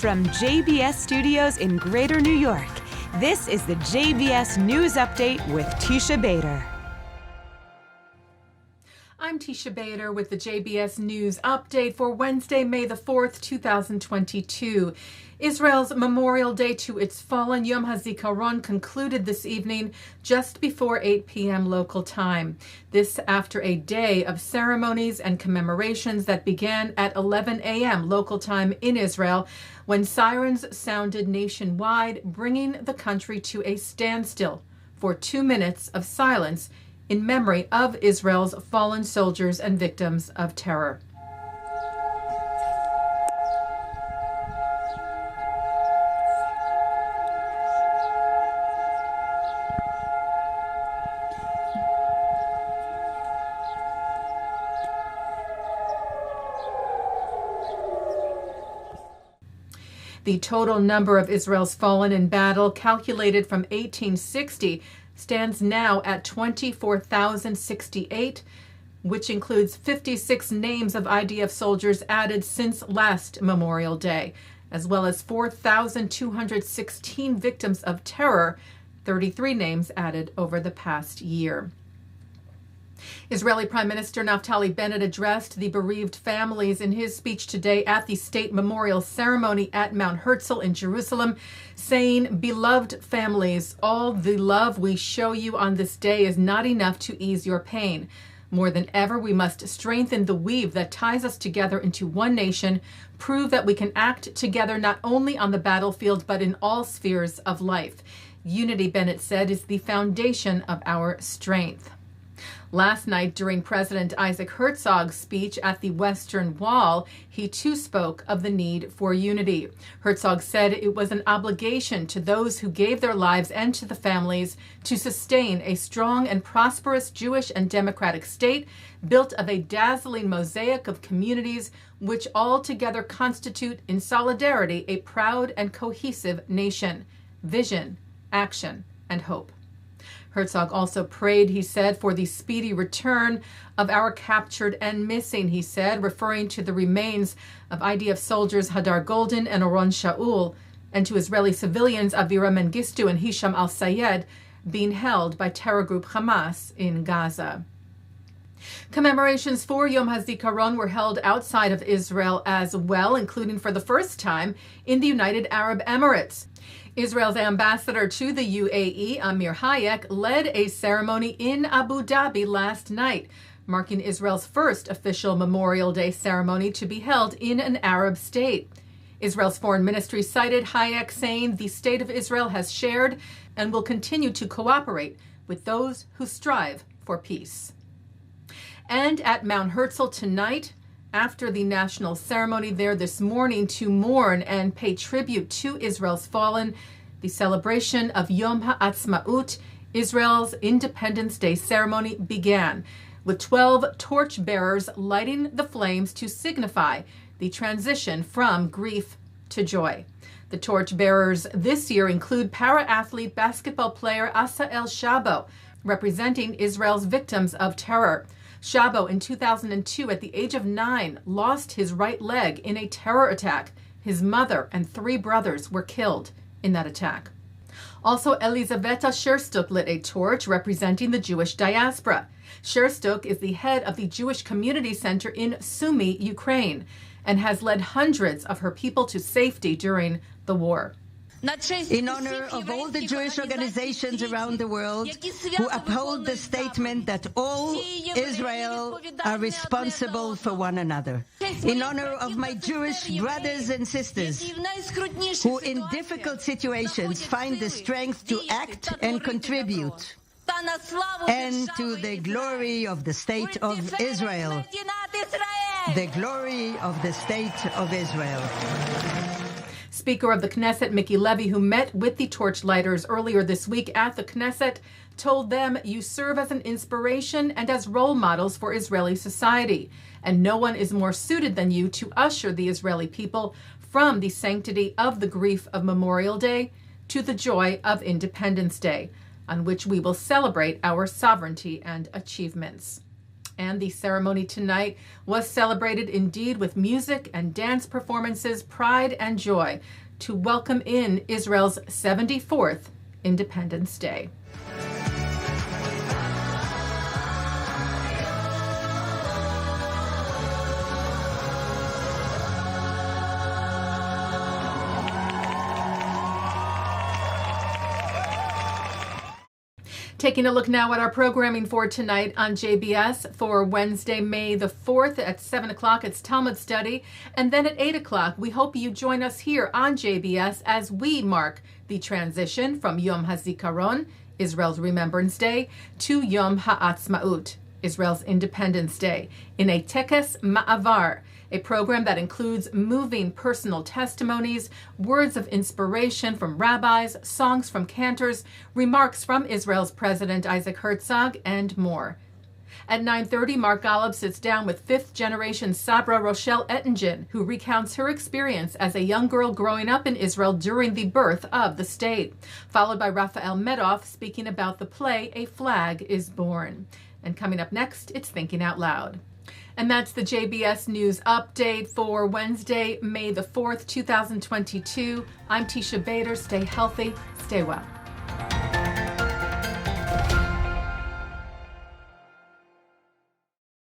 From JBS Studios in Greater New York, this is the JBS News Update with Teisha Bader. I'm Teisha Bader with the JBS News Update for Wednesday, May the 4th, 2022. Israel's Memorial Day to its fallen Yom Hazikaron concluded this evening just before 8 p.m. local time. This after a day of ceremonies and commemorations that began at 11 a.m. local time in Israel, when sirens sounded nationwide, bringing the country to a standstill for 2 minutes of silence in memory of Israel's fallen soldiers and victims of terror. The total number of Israel's fallen in battle, calculated from 1860, stands now at 24,068, which includes 56 names of IDF soldiers added since last Memorial Day, as well as 4,216 victims of terror, 33 names added over the past year. Israeli Prime Minister Naftali Bennett addressed the bereaved families in his speech today at the state memorial ceremony at Mount Herzog in Jerusalem, saying, "Beloved families, all the love we show you on this day is not enough to ease your pain. More than ever, we must strengthen the weave that ties us together into one nation, prove that we can act together not only on the battlefield but in all spheres of life. Unity," Bennett said, "is the foundation of our strength." Last night, during President Isaac Herzog's speech at the Western Wall, he too spoke of the need for unity. Herzog said it was an obligation to those who gave their lives and to the families to sustain a strong and prosperous Jewish and democratic state built of a dazzling mosaic of communities which all together constitute in solidarity a proud and cohesive nation. Vision, action, and hope. Herzog also prayed, he said, for the speedy return of our captured and missing, he said, referring to the remains of IDF soldiers Hadar Golden and Oron Shaul, and to Israeli civilians Avira Mengistu and Hisham al-Sayed being held by terror group Hamas in Gaza. Commemorations for Yom Hazikaron were held outside of Israel as well, including for the first time in the United Arab Emirates. Israel's ambassador to the UAE, Amir Hayek, led a ceremony in Abu Dhabi last night, marking Israel's first official Memorial Day ceremony to be held in an Arab state. Israel's foreign ministry cited Hayek, saying the state of Israel has shared and will continue to cooperate with those who strive for peace. And at Mount Herzog tonight, after the national ceremony there this morning to mourn and pay tribute to Israel's fallen, the celebration of Yom Ha'Atzmaut, Israel's Independence Day ceremony, began, with 12 torchbearers lighting the flames to signify the transition from grief to joy. The torchbearers this year include para-athlete basketball player Asael Shabo, representing Israel's victims of terror. Shabo, in 2002, at the age of 9, lost his right leg in a terror attack. His mother and 3 brothers were killed in that attack. Also, Elizaveta Sherstuk lit a torch representing the Jewish diaspora. Sherstuk is the head of the Jewish Community Center in Sumy, Ukraine, and has led hundreds of her people to safety during the war. In honor of all the Jewish organizations around the world who uphold the statement that all Israel are responsible for one another. In honor of my Jewish brothers and sisters who in difficult situations find the strength to act and contribute. And to the glory of the State of Israel. The glory of the State of Israel. Speaker of the Knesset, Miki Levy, who met with the torchlighters earlier this week at the Knesset, told them, "You serve as an inspiration and as role models for Israeli society, and no one is more suited than you to usher the Israeli people from the sanctity of the grief of Memorial Day to the joy of Independence Day, on which we will celebrate our sovereignty and achievements." And the ceremony tonight was celebrated indeed with music and dance performances, pride and joy to welcome in Israel's 74th Independence Day. Taking a look now at our programming for tonight on JBS for Wednesday, May the 4th at 7 o'clock. It's Talmud Study. And then at 8 o'clock, we hope you join us here on JBS as we mark the transition from Yom Hazikaron, Israel's Remembrance Day, to Yom Ha'Atzmaut, Israel's Independence Day, in a Tekkes Ma'avar, a program that includes moving personal testimonies, words of inspiration from rabbis, songs from cantors, remarks from Israel's President Isaac Herzog, and more. At 9:30, Mark Golub sits down with fifth-generation Sabra Rochelle Etingin, who recounts her experience as a young girl growing up in Israel during the birth of the state, followed by Rafael Medoff speaking about the play A Flag is Born. And coming up next, it's Thinking Out Loud. And that's the JBS News Update for Wednesday, May the 4th, 2022. I'm Teisha Bader. Stay healthy, stay well.